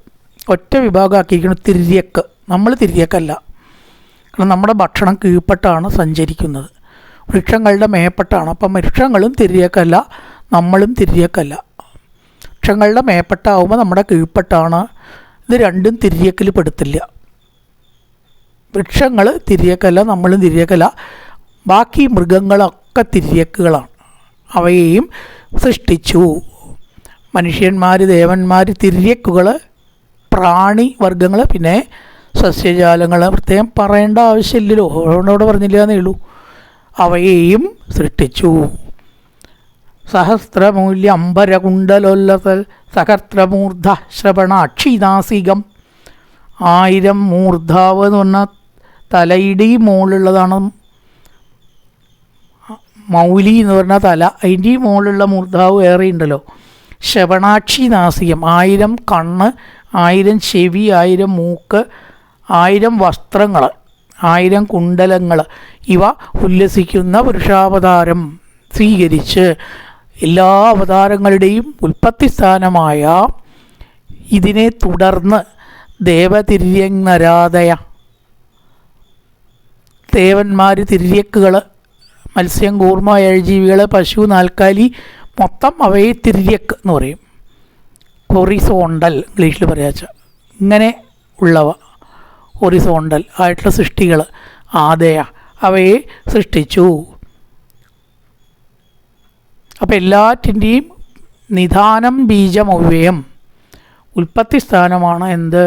ഒറ്റ വിഭാഗമാക്കിയിരിക്കണം തിര്യക്ക്. നമ്മൾ തിര്യക്കല്ല, കാരണം നമ്മുടെ ഭക്ഷണം കീഴ്പ്പെട്ടാണ് സഞ്ചരിക്കുന്നത്, വൃക്ഷങ്ങളുടെ മേപ്പെട്ടാണ്. അപ്പം വൃക്ഷങ്ങളും തിര്യക്കല്ല, നമ്മളും തിര്യക്കല്ല. വൃക്ഷങ്ങളുടെ മേപ്പെട്ടാവുമ്പോൾ നമ്മുടെ കീഴ്പ്പെട്ടാണ്. ഇത് രണ്ടും തിര്യക്കിൽ പെടുത്തില്ല. വൃക്ഷങ്ങൾ തിര്യക്കല്ല, നമ്മളും തിര്യക്കല്ല. ബാക്കി മൃഗങ്ങളൊക്കെ തിര്യക്കുകളാണ്. അവയെയും സൃഷ്ടിച്ചു. മനുഷ്യന്മാർ, ദേവന്മാർ, തിര്യക്കുകൾ, പ്രാണി വർഗങ്ങൾ, പിന്നെ സസ്യജാലങ്ങൾ. പ്രത്യേകം പറയേണ്ട ആവശ്യമില്ലല്ലോ, അതുകൊണ്ടവിടെ പറഞ്ഞില്ല എന്നേ ഉള്ളൂ. അവയെയും സൃഷ്ടിച്ചു. സഹസ്രമൂല്യ അംബരകുണ്ടലോല്ലസൽ സഹസ്രമൂർധ ശ്രവണാക്ഷിനാസികം. 1000 മൂർധാവ് എന്ന് പറഞ്ഞാൽ തലയുടെ മുകളിലുള്ളതാണ്. മൗലി എന്ന് പറഞ്ഞാൽ തല, അതിൻ്റെ മുകളിലുള്ള മൂർധാവ് വേറെ ഉണ്ടല്ലോ. ശ്രവണാക്ഷി നാസികം, 1000 കണ്ണ്, 1000 ചെവി, 1000 മൂക്ക്, 1000 വസ്ത്രങ്ങൾ, 1000 കുണ്ടലങ്ങൾ. ഇവ ഉല്ലസിക്കുന്ന പുരുഷാവതാരം സ്വീകരിച്ച് എല്ലാ അവതാരങ്ങളുടെയും ഉൽപ്പത്തി സ്ഥാനമായ ഇതിനെ തുടർന്ന് ദേവതിര്യങ്ങരാദയ, ദേവന്മാർ, തിര്യക്കുകൾ, മത്സ്യം, കൂർമ്മ, ഏഴജീവികൾ, പശു, നാൽക്കാലി, മൊത്തം അവയെ തിര്യക്ക് എന്ന് പറയും. ഹൊറിസോണ്ടൽ ഇംഗ്ലീഷിൽ പറയാച്ച, ഇങ്ങനെ ഉള്ളവ ഹൊറിസോണ്ടൽ ആയിട്ടുള്ള സൃഷ്ടികൾ, ആദയ, അവയെ സൃഷ്ടിച്ചു. അപ്പം എല്ലാറ്റിൻ്റെയും നിധാനം ബീജമവ്യയം, ഉൽപ്പത്തി സ്ഥാനമാണ് എന്ത്?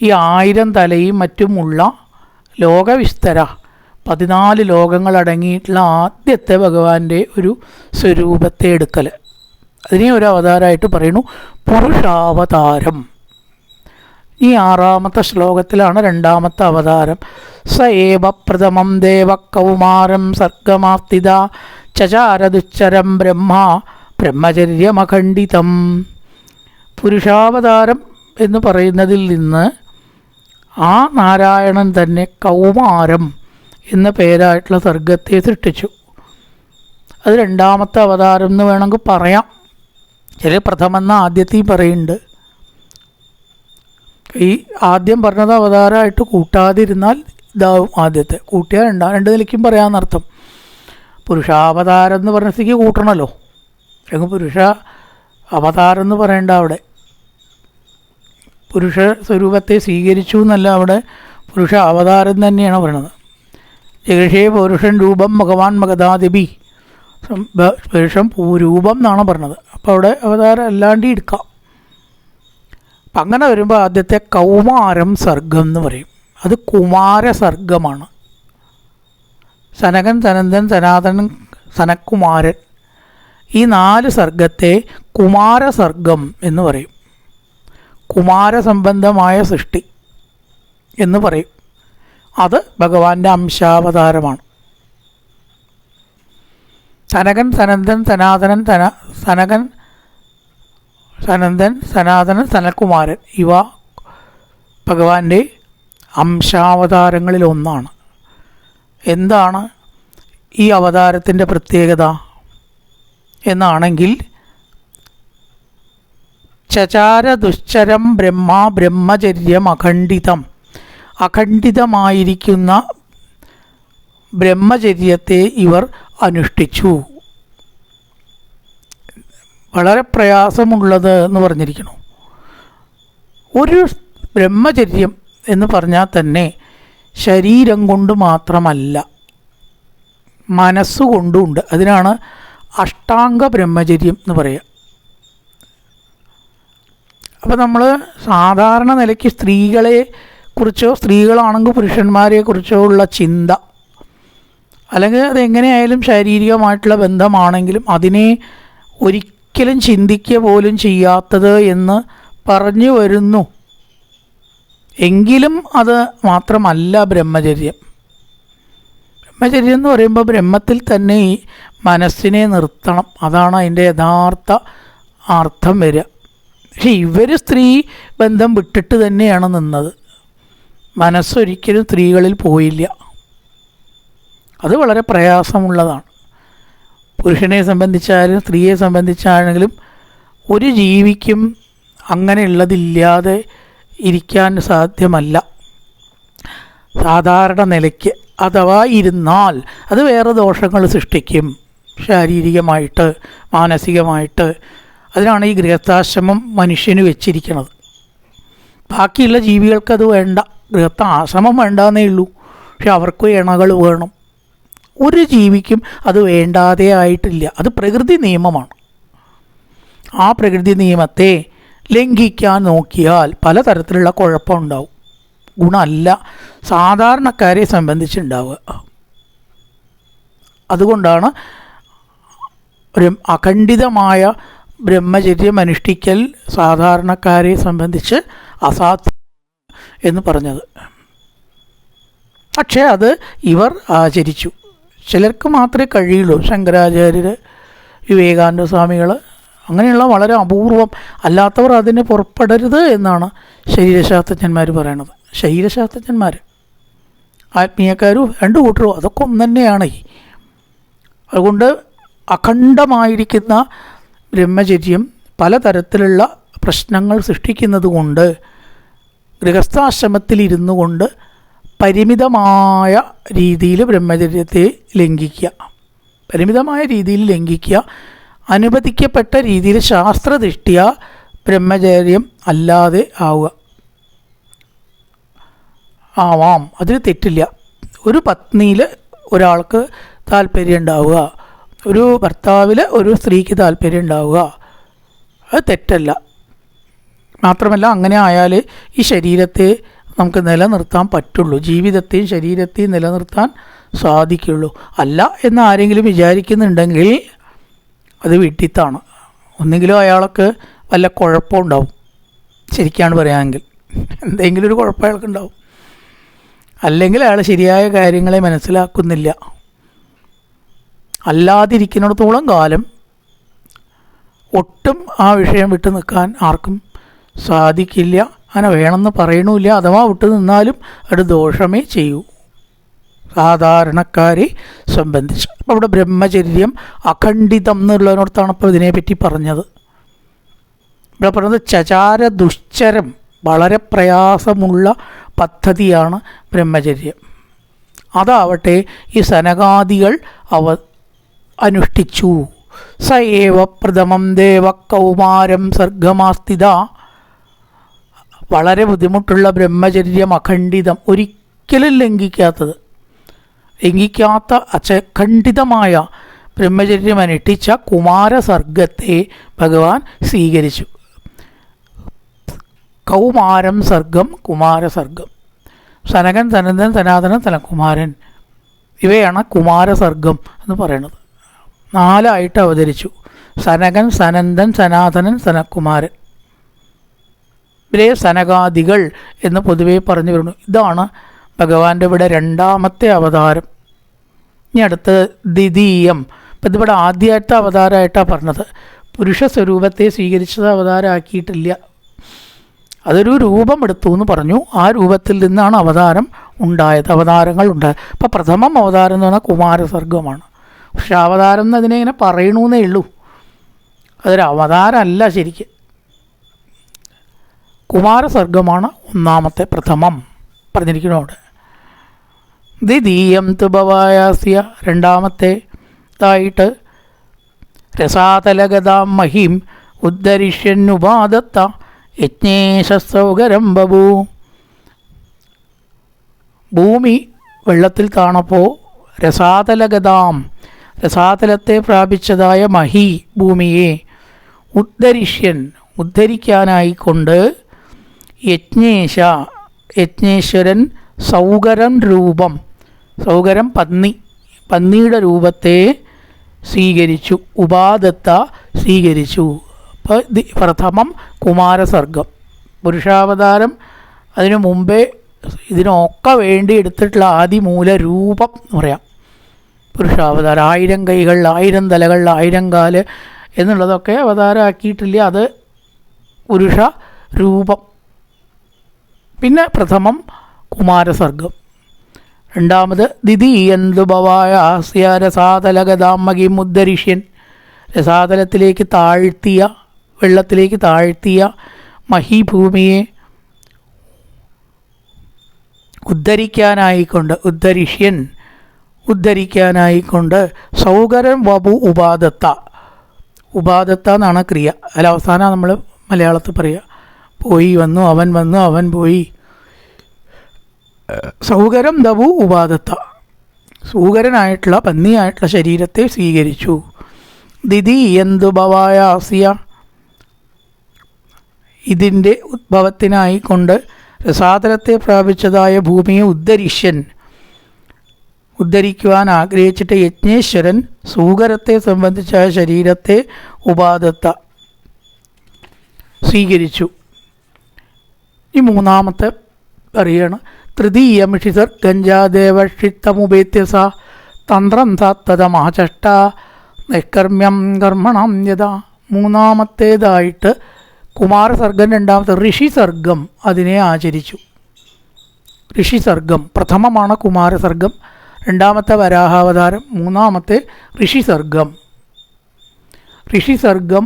ഈ 1000 തലയും മറ്റുമുള്ള ലോകവിസ്തര 14 ലോകങ്ങളടങ്ങിയിട്ടുള്ള ആദ്യത്തെ ഭഗവാന്റെ ഒരു സ്വരൂപത്തെ എടുക്കൽ. അതിനെ ഒരു അവതാരമായിട്ട് പറയുന്നു പുരുഷാവതാരം. ഈ 6ാമത്തെ ശ്ലോകത്തിലാണ് 2ാമത്തെ അവതാരം. സ ഏവ പ്രഥമം ദേവ കൗമാരം സർഗമാർത്തിത ചചാരദുച്ചരം ബ്രഹ്മ ബ്രഹ്മചര്യമഖണ്ഡിതം. പുരുഷാവതാരം എന്ന് പറയുന്നതിൽ നിന്ന് ആ നാരായണൻ തന്നെ കൗമാരം എന്ന പേരായിട്ടുള്ള സർഗത്തെ സൃഷ്ടിച്ചു. അത് രണ്ടാമത്തെ അവതാരം എന്ന് വേണമെങ്കിൽ പറയാം. ചില പ്രഥമെന്ന ആദ്യത്തെയും പറയുന്നുണ്ട്. ഈ ആദ്യം പറഞ്ഞത് അവതാരമായിട്ട് കൂട്ടാതിരുന്നാൽ ഇതാവും ആദ്യത്തെ, കൂട്ടിയാൽ രണ്ട് നിലയ്ക്കും പറയാമെന്നർത്ഥം. പുരുഷാവതാരം എന്ന് പറഞ്ഞ സ്ഥിതിക്ക് കൂട്ടണമല്ലോ, അല്ലെങ്കിൽ പുരുഷ അവതാരം എന്ന് പറയേണ്ട അവിടെ പുരുഷ സ്വരൂപത്തെ സ്വീകരിച്ചു എന്നല്ല, അവിടെ പുരുഷ അവതാരം തന്നെയാണ് പറയണത്. ജഗഷേ പൗരുഷൻ രൂപം ഭഗവാൻ മഗധാദിബി, പുരുഷം രൂപം എന്നാണ് പറഞ്ഞത്. അപ്പോൾ അവിടെ അവതാരം അല്ലാണ്ട് എടുക്കാം. അപ്പം അങ്ങനെ വരുമ്പോൾ ആദ്യത്തെ കൗമാരം സർഗം എന്ന് പറയും. അത് കുമാര സർഗമാണ്. സനകൻ, സനന്ദൻ, സനാതനൻ, സനക്കുമാരൻ, ഈ 4 സർഗത്തെ കുമാരസർഗം എന്ന് പറയും. കുമാരസംബന്ധമായ സൃഷ്ടി എന്ന് പറയും. അത് ഭഗവാന്റെ അംശാവതാരമാണ്. സനകൻ, സനന്ദൻ, സനാതനൻ, സനകൻ, സനന്ദൻ, സനാതനൻ, സനൽകുമാരൻ ഇവ ഭഗവാന്റെ അംശാവതാരങ്ങളിലൊന്നാണ്. എന്താണ് ഈ അവതാരത്തിൻ്റെ പ്രത്യേകത എന്നാണെങ്കിൽ, ചചാര ദുശ്ചരം ബ്രഹ്മ ബ്രഹ്മചര്യം അഖണ്ഡിതം, അഖണ്ഡിതമായിരിക്കുന്ന ബ്രഹ്മചര്യത്തെ ഇവർ അനുഷ്ഠിച്ചു. വളരെ പ്രയാസമുള്ളത് എന്ന് പറഞ്ഞിരിക്കുന്നു. ഒരു ബ്രഹ്മചര്യം എന്ന് പറഞ്ഞാൽ തന്നെ ശരീരം കൊണ്ട് മാത്രമല്ല, മനസ്സുകൊണ്ടുമുണ്ട്. അതിനാണ് അഷ്ടാംഗ ബ്രഹ്മചര്യം എന്ന് പറയുക. അപ്പോൾ നമ്മൾ സാധാരണ നിലയ്ക്ക് സ്ത്രീകളെ കുറിച്ചോ, സ്ത്രീകളാണെങ്കിൽ പുരുഷന്മാരെ കുറിച്ചോ ഉള്ള ചിന്ത, അല്ലെങ്കിൽ അതെങ്ങനെയായാലും ശാരീരികമായിട്ടുള്ള ബന്ധമാണെങ്കിലും അതിനെ ഒരിക്കലും ചിന്തിക്കുക പോലും ചെയ്യാത്തത് എന്ന് പറഞ്ഞു വരുന്നു. എങ്കിലും അത് മാത്രമല്ല ബ്രഹ്മചര്യം. ബ്രഹ്മചര്യം എന്ന് പറയുമ്പോൾ ബ്രഹ്മത്തിൽ തന്നെ ഈ മനസ്സിനെ നിർത്തണം. അതാണ് അതിൻ്റെ യഥാർത്ഥ അർത്ഥം വരിക. പക്ഷെ ഇവർ സ്ത്രീ ബന്ധം വിട്ടിട്ട് തന്നെയാണ് നിന്നത്. മനസ്സൊരിക്കലും സ്ത്രീകളിൽ പോയില്ല. അത് വളരെ പ്രയാസമുള്ളതാണ്. പുരുഷനെ സംബന്ധിച്ചാലും സ്ത്രീയെ സംബന്ധിച്ചാണെങ്കിലും ഒരു ജീവിക്കും അങ്ങനെയുള്ളതില്ലാതെ ഇരിക്കാൻ സാധ്യമല്ല. സാധാരണ നിലയ്ക്ക് അഥവാ ഇരുന്നാൽ അത് വേറെ ദോഷങ്ങൾ സൃഷ്ടിക്കും, ശാരീരികമായിട്ട് മാനസികമായിട്ട്. അതിനാണ് ഈ ഗൃഹസ്ഥാശ്രമം മനുഷ്യന് വെച്ചിരിക്കുന്നത്. ബാക്കിയുള്ള ജീവികൾക്കത് വേണ്ട, ഗൃഹസ്ഥാശ്രമം വേണ്ടാന്നേ ഉള്ളൂ. പക്ഷെ അവർക്ക് ഇണകൾ വേണം. ഒരു ജീവിക്കും അത് വേണ്ടാതെ ആയിട്ടില്ല. അത് പ്രകൃതി നിയമമാണ്. ആ പ്രകൃതി നിയമത്തെ ലംഘിക്കാൻ നോക്കിയാൽ പലതരത്തിലുള്ള കുഴപ്പമുണ്ടാവും. ഗുണമല്ല സാധാരണക്കാരെ സംബന്ധിച്ചുണ്ടാവുക. അതുകൊണ്ടാണ് ഒരു അഖണ്ഡിതമായ ബ്രഹ്മചര്യം അനുഷ്ഠിക്കൽ സാധാരണക്കാരെ സംബന്ധിച്ച് അസാധ്യം എന്ന് പറഞ്ഞത്. പക്ഷേ അത് ഇവർ ആചരിച്ചു. ചിലർക്ക് മാത്രമേ കഴിയുള്ളൂ. ശങ്കരാചാര്യർ, വിവേകാനന്ദ സ്വാമികൾ, അങ്ങനെയുള്ള വളരെ അപൂർവം. അല്ലാത്തവർ അതിന് പുറപ്പെടരുത് എന്നാണ് ശരീരശാസ്ത്രജ്ഞന്മാർ പറയണത്. ശരീരശാസ്ത്രജ്ഞന്മാർ, ആത്മീയക്കാരും രണ്ടു കൂട്ടരും അതൊക്കെ ഒന്ന് തന്നെയാണ്. അതുകൊണ്ട് അഖണ്ഡമായിരിക്കുന്ന ബ്രഹ്മചര്യം പലതരത്തിലുള്ള പ്രശ്നങ്ങൾ സൃഷ്ടിക്കുന്നത് കൊണ്ട് ഗൃഹസ്ഥാശ്രമത്തിൽ കൊണ്ട് പരിമിതമായ രീതിയിൽ ബ്രഹ്മചര്യത്തെ ലംഘിക്കുക, പരിമിതമായ രീതിയിൽ ലംഘിക്കുക, അനുവദിക്കപ്പെട്ട രീതിയിൽ ശാസ്ത്രദൃഷ്ട്യ ബ്രഹ്മചര്യം അല്ലാതെ ആവാം. അതിൽ തെറ്റില്ല. ഒരു പത്നിയിൽ ഒരാൾക്ക് താല്പര്യം ഉണ്ടാവുക, ഒരു ഭർത്താവിൽ ഒരു സ്ത്രീക്ക് താല്പര്യം ഉണ്ടാവുക, അത് തെറ്റല്ല. മാത്രമല്ല അങ്ങനെ ആയാൽ ഈ ശരീരത്തെ നമുക്ക് നിലനിർത്താൻ പറ്റുള്ളൂ, ജീവിതത്തെയും ശരീരത്തെയും നിലനിർത്താൻ സാധിക്കുള്ളൂ. അല്ല എന്ന് ആരെങ്കിലും വിചാരിക്കുന്നുണ്ടെങ്കിൽ അത് വിഡ്ഢിത്താണ്. ഒന്നെങ്കിലും അയാൾക്ക് വല്ല കുഴപ്പമുണ്ടാവും, ശരിക്കാണ് പറയാമെങ്കിൽ എന്തെങ്കിലും ഒരു കുഴപ്പം അയാൾക്കുണ്ടാവും. അല്ലെങ്കിൽ അയാൾ ശരിയായ കാര്യങ്ങളെ മനസ്സിലാക്കുന്നില്ല. അല്ലാതിരിക്കുന്നിടത്തോളം കാലം ഒട്ടും ആ വിഷയം വിട്ടു നിൽക്കാൻ ആർക്കും സാധിക്കില്ല. അങ്ങനെ വേണമെന്ന് പറയണമില്ല. അഥവാ വിട്ടു നിന്നാലും അത് ദോഷമേ ചെയ്യൂ സാധാരണക്കാരെ സംബന്ധിച്ച്. അപ്പോൾ ഇവിടെ ബ്രഹ്മചര്യം അഖണ്ഡിതം എന്നുള്ളതിനോടത്താണ് ഇപ്പോൾ ഇതിനെപ്പറ്റി പറഞ്ഞത്. ഇവിടെ പറയുന്നത് ചചാര ദുശ്ചരം, വളരെ പ്രയാസമുള്ള പദ്ധതിയാണ് ബ്രഹ്മചര്യം. അതാവട്ടെ ഈ സനകാദികൾ അനുഷ്ഠിച്ചു. സ ഏവ പ്രഥമം ദേവ കൗമാരം സർഗമാസ്ഥിത. വളരെ ബുദ്ധിമുട്ടുള്ള ബ്രഹ്മചര്യം അഖണ്ഡിതം, ഒരിക്കലും ലംഘിക്കാത്ത അഖണ്ഡിതമായ ബ്രഹ്മചര്യം അനുഷ്ഠിച്ച കുമാരസർഗത്തെ ഭഗവാൻ സ്വീകരിച്ചു. കൗമാരം സർഗം, കുമാരസർഗം. സനകൻ, സനന്ദൻ, സനാതനൻ, സനകുമാരൻ, ഇവയാണ് കുമാരസർഗം എന്ന് പറയുന്നത്. 4 അവതരിച്ചു. സനകൻ, സനന്ദൻ, സനാതനൻ, സനകുമാരൻ. ഇവരെ സനകാദികൾ എന്ന് പൊതുവേ പറഞ്ഞു വരുന്നു. ഇതാണ് ഭഗവാന്റെ ഇവിടെ 2ാമത്തെ അവതാരം. ഇനി അടുത്ത് ദ്വിതീയം. ഇപ്പം ഇതിവിടെ ആദ്യമായിട്ട് അവതാരമായിട്ടാണ് പറഞ്ഞത്. പുരുഷ സ്വരൂപത്തെ സ്വീകരിച്ചത് അവതാരമാക്കിയിട്ടില്ല. അതൊരു രൂപം എടുത്തു എന്ന് പറഞ്ഞു. ആ രൂപത്തിൽ നിന്നാണ് അവതാരങ്ങൾ ഉണ്ടായത്. അപ്പോൾ പ്രഥമം അവതാരം എന്ന് പറഞ്ഞാൽ കുമാരസർഗമാണ്. പക്ഷെ അവതാരം എന്ന് അതിനെ ഇങ്ങനെ പറയണമെന്നേ ഉള്ളൂ. അതൊരു അവതാരമല്ല ശരിക്ക്. കുമാരസർഗമാണ് 1ാമത്തെ പ്രഥമം പറഞ്ഞിരിക്കുന്നതോടെ. ദ്വിതീയം തുഭവായാസ്യ, 2ാമത്തേതായിട്ട് രസാതലഗതാം മഹിം ഉദ്ധരിഷ്യന്നുപാദത്ത യജ്ഞേശസൗകരം ബഭൂ. ഭൂമി വെള്ളത്തിൽ താണപ്പോൾ രസാതലത്തെ പ്രാപിച്ചതായ മഹി ഭൂമിയെ ഉദ്ധരിക്കാനായിക്കൊണ്ട് യജ്ഞേശ്വരൻ സൗകരം രൂപം, സൗകരം പന്നിയുടെ രൂപത്തെ സ്വീകരിച്ചു. ഉപാദത്ത സ്വീകരിച്ചു. അപ്പോൾ പ്രഥമം കുമാരസർഗം. പുരുഷാവതാരം അതിനു മുമ്പേ ഇതിനൊക്കെ വേണ്ടി എടുത്തിട്ടുള്ള ആദിമൂല രൂപം എന്ന് പറയാം. പുരുഷാവതാരം 1000 കൈകൾ, 1000 തലകൾ, 1000 കാല് എന്നുള്ളതൊക്കെ അവതാരമാക്കിയിട്ടില്ല. അത് പുരുഷ രൂപം. പിന്നെ പ്രഥമം കുമാരസർഗം. 2ാമത് ദ്വിതീയന്തുഭവായ ആസ്യ രസാതലഗതാമകിം ഉദ്ധരിഷ്യൻ. രസാതലത്തിലേക്ക് വെള്ളത്തിലേക്ക് താഴ്ത്തിയ മഹീഭൂമിയെ ഉദ്ധരിക്കാനായിക്കൊണ്ട് സൗകരം വപു ഉപാദത്ത എന്നാണ് ക്രിയ. അതിൽ അവസാനം നമ്മൾ മലയാളത്തിൽ പറയുക. പോയി വന്നു, അവൻ പോയി. സൗകരം ദവു ഉപാദത്ത, സൂകരനായിട്ടുള്ള പന്നിയായിട്ടുള്ള ശരീരത്തെ സ്വീകരിച്ചു. ദ്വിതീയന്തുഭവായ ആസ്യ, ഇതിൻ്റെ ഉദ്ഭവത്തിനായിക്കൊണ്ട് രസാതലത്തെ പ്രാപിച്ചതായ ഭൂമിയെ ഉദ്ധരിക്കുവാൻ ആഗ്രഹിച്ചിട്ട് യജ്ഞേശ്വരൻ സൂകരത്തെ സംബന്ധിച്ച ശരീരത്തെ ഉപാദത്ത സ്വീകരിച്ചു. ഈ 3ാമത്തെ പറയാണ് തൃതീയമിഷിസർ ഗഞ്ചാദേവക്ഷിത്തമുപേത്യസ തന്ത്രം സാത്തതമാചഷ്ട നൈഷ്കർമ്മ്യം കർമ്മണം യഥാ. 3ാമത്തേതായിട്ട് കുമാരസർഗം, 2ാമത്തെ ഋഷിസർഗം അതിനെ ആചരിച്ചു. ഋഷിസർഗം പ്രഥമമാണ് കുമാരസർഗം, 2ാമത്തെ വരാഹാവതാരം, 3ാമത്തെ ഋഷിസർഗം. ഋഷിസർഗം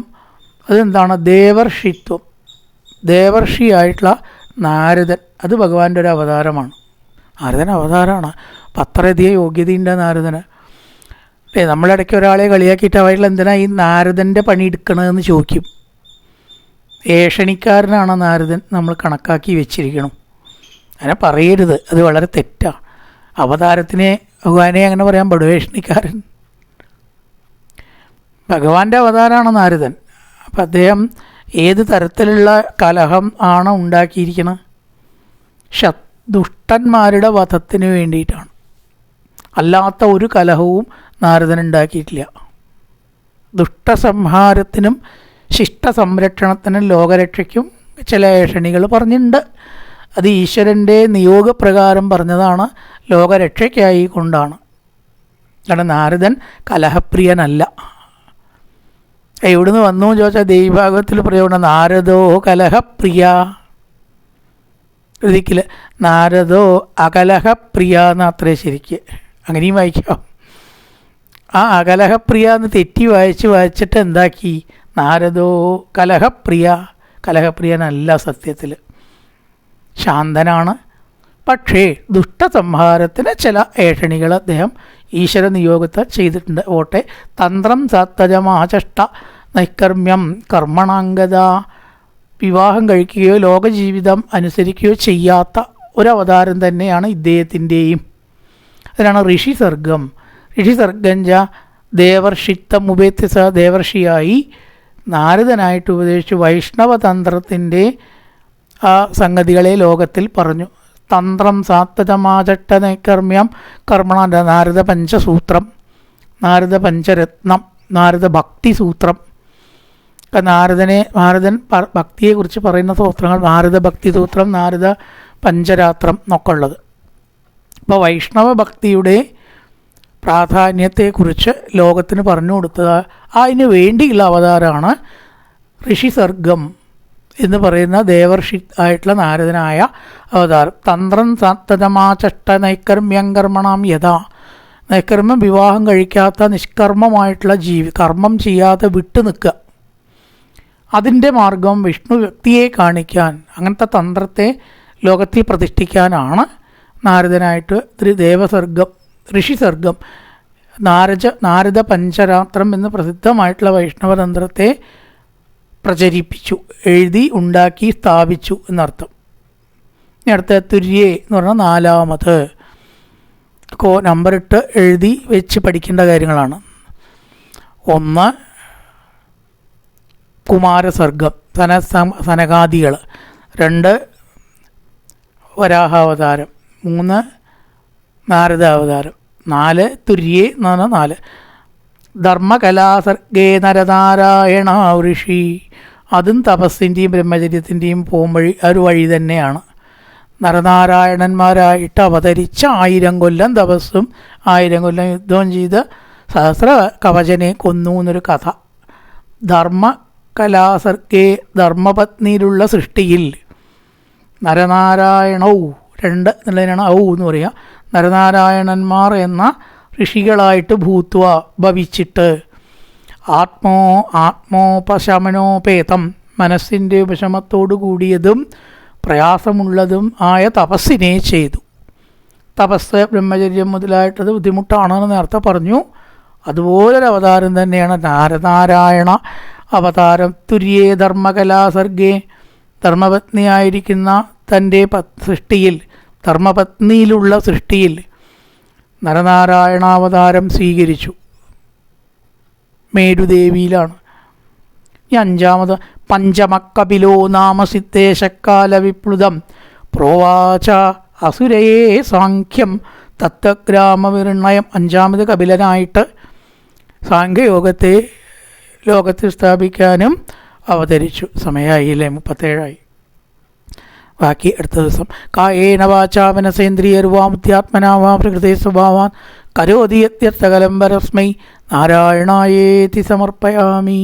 അതെന്താണ്? ദേവർഷിത്വം. ദേവർഷിയായിട്ടുള്ള നാരദൻ, അത് ഭഗവാന്റെ ഒരു അവതാരമാണ്. നാരദൻ അവതാരമാണ്. അപ്പം അത്രയധികം യോഗ്യതയുണ്ട് നാരദന്. നമ്മളിടയ്ക്ക് ഒരാളെ കളിയാക്കിയിട്ട് അവരിൽ എന്തിനാ ഈ നാരദൻ്റെ പണി എടുക്കണമെന്ന് ചോദിക്കും. ഏഷണിക്കാരനാണ് നാരദൻ നമ്മൾ കണക്കാക്കി വെച്ചിരിക്കണം. അങ്ങനെ പറയരുത്, അത് വളരെ തെറ്റാണ്. അവതാരത്തിനെ ഭഗവാനെ അങ്ങനെ പറയാൻ പാടും, ഏഷണിക്കാരൻ. ഭഗവാന്റെ അവതാരമാണ് നാരദൻ. അപ്പം അദ്ദേഹം ഏത് തരത്തിലുള്ള കലഹം ആണ് ഉണ്ടാക്കിയിരിക്കുന്നത്? ദുഷ്ടന്മാരുടെ വധത്തിന് വേണ്ടിയിട്ടാണ്. അല്ലാത്ത ഒരു കലഹവും നാരദൻ ഉണ്ടാക്കിയിട്ടില്ല. ദുഷ്ടസംഹാരത്തിനും ശിഷ്ട സംരക്ഷണത്തിനും ലോകരക്ഷയ്ക്കും ചില ഏഷണികൾ പറഞ്ഞിട്ടുണ്ട്. അത് ഈശ്വരൻ്റെ നിയോഗപ്രകാരം പറഞ്ഞതാണ്, ലോകരക്ഷയ്ക്കായി കൊണ്ടാണ്. കാരണം നാരദൻ കലഹപ്രിയനല്ല. എവിടുന്ന് വന്നു ചോദിച്ചാൽ ദേവീഭാഗവത്തിൽ പറയുന്നത് നാരദോ കലഹപ്രിയ. കൃതിക്കിൽ നാരദോ അകലഹപ്രിയ എന്നത്രേ ശരിക്ക്, അങ്ങനെയും വായിക്കാം. ആ അകലഹപ്രിയ എന്ന് തെറ്റി വായിച്ചിട്ട് എന്താക്കി, നാരദോ കലഹപ്രിയ. കലഹപ്രിയനല്ല, സത്യത്തിൽ ശാന്തനാണ്. പക്ഷേ ദുഷ്ടസംഹാരത്തിന് ചില ഏഷണികൾ അദ്ദേഹം ഈശ്വര നിയോഗത്തെ ചെയ്തിട്ടുണ്ട്. ഓട്ടെ തന്ത്രം സത്തജമാചഷ്ട നൈകർമ്മ്യം കർമ്മണാംഗത, വിവാഹം കഴിക്കുകയോ ലോകജീവിതം അനുസരിക്കുകയോ ചെയ്യാത്ത ഒരവതാരം തന്നെയാണ് ഇദ്ദേഹത്തിൻ്റെയും. അതിനാണ് ഋഷിസർഗം. ഋഷിസർഗഞ്ച ദേവർഷിത്തമുപേത്യസ, ദേവർഷിയായി നാരദനായിട്ട് ഉപദേശിച്ചു വൈഷ്ണവതന്ത്രത്തിൻ്റെ ആ സംഗതികളെ ലോകത്തിൽ പറഞ്ഞു. തന്ത്രം സാത്വതമാചട്ട നൈകർമ്മ്യം കർമ്മണ, നാരദ പഞ്ചസൂത്രം, നാരദ പഞ്ചരത്നം, നാരദ ഭക്തിസൂത്രം. നാരദൻ ഭക്തിയെക്കുറിച്ച് പറയുന്ന സൂത്രങ്ങൾ നാരദ ഭക്തി സൂത്രം, നാരദ പഞ്ചരാത്രം എന്നൊക്കെ ഉള്ളത്. അപ്പോൾ വൈഷ്ണവ ഭക്തിയുടെ പ്രാധാന്യത്തെക്കുറിച്ച് ലോകത്തിന് പറഞ്ഞു കൊടുത്തത് അതിന് വേണ്ടിയുള്ള അവതാരമാണ് ഋഷിസർഗം എന്ന് പറയുന്ന ദേവർഷി ആയിട്ടുള്ള നാരദനായ അവതാരം. തന്ത്രം സത്തതമാചഷ്ട നൈകർമ്മ്യം കർമ്മണം യഥാ, നൈകർമ്മ്യം വിവാഹം കഴിക്കാത്ത നിഷ്കർമ്മമായിട്ടുള്ള കർമ്മം ചെയ്യാതെ വിട്ടു നിൽക്കുക, അതിൻ്റെ മാർഗം വിഷ്ണു വ്യക്തിയെ കാണിക്കാൻ, അങ്ങനത്തെ തന്ത്രത്തെ ലോകത്തിൽ പ്രതിഷ്ഠിക്കാനാണ് നാരദനായിട്ട് ദേവസർഗം ഋഷിസർഗം നാരദ പഞ്ചരാത്രം എന്ന് പ്രസിദ്ധമായിട്ടുള്ള വൈഷ്ണവതന്ത്രത്തെ പ്രചരിപ്പിച്ചു, എഴുതി ഉണ്ടാക്കി സ്ഥാപിച്ചു എന്നർത്ഥം. ഇനി അടുത്ത തുര്യേ എന്ന് പറഞ്ഞാൽ നാലാമത് നമ്പറിട്ട് എഴുതി വെച്ച് പഠിക്കേണ്ട കാര്യങ്ങളാണ്. 1 കുമാരസർഗം, സനകാദികൾ. 2 വരാഹാവതാരം. 3 നാരദാവതാരം. 4 തുര്യേ എന്ന് പറഞ്ഞാൽ 4 ധർമ്മകലാസർഗേ നരനാരായണ ഋഷി. അതും തപസ്സിൻ്റെയും ബ്രഹ്മചര്യത്തിൻ്റെയും വഴി ഒരു വഴി തന്നെയാണ്. നരനാരായണന്മാരായിട്ട് അവതരിച്ച 1000 കൊല്ലം തപസ്സും 1000 കൊല്ലം യുദ്ധവും ചെയ്ത് സഹസ്ര കവചനെ കൊന്നു എന്നൊരു കഥ. ധർമ്മകലാസർഗേ, ധർമ്മപത്നിയിലുള്ള സൃഷ്ടിയിൽ നരനാരായണൗ 2 എന്നുള്ളതിനാണ് ഔ എന്ന് പറയുക. നരനാരായണന്മാർ എന്ന ഋഷികളായിട്ട് ഭവിച്ചിട്ട് ആത്മോപശമനോപേതം, മനസ്സിൻ്റെ ഉപശമത്തോടു കൂടിയതും പ്രയാസമുള്ളതും ആയ തപസ്സിനെ ചെയ്തു. തപസ് ബ്രഹ്മചര്യം മുതലായിട്ടത് ബുദ്ധിമുട്ടാണെന്ന് നേരത്തെ പറഞ്ഞു. അതുപോലൊരു അവതാരം തന്നെയാണ് നാരനാരായണ അവതാരം. തുര്യേ ധർമ്മകലാസർഗേ, ധർമ്മപത്നിയായിരിക്കുന്ന തൻ്റെ സൃഷ്ടിയിൽ, ധർമ്മപത്നിയിലുള്ള സൃഷ്ടിയിൽ നരനാരായണാവതാരം സ്വീകരിച്ചു. മേരുദേവിയിലാണ്. ഈ 5 പഞ്ചമക്കപിലോ നാമ സിദ്ധേശക്കാല വിപ്ലുതം പ്രോവാച അസുരയേ സാഖ്യം തത്വഗ്രാമവിർണയം. 5 കപിലനായിട്ട് സാഖ്യയോഗത്തെ ലോകത്തിൽ സ്ഥാപിക്കാനും അവതരിച്ചു. സമയമായില്ലേ? 37 ബാക്കി അടുത്ത ദിവസം. കായേന വാചാ മനസേന്ദ്രിയർവാമുദ്യാത്മനാ വാ പ്രകൃതേ സ്വഭാവാൻ കരോതി യത്യർത്ഥകലം പരസ്മൈ നാരായണായേതി സമർപ്പയാമി.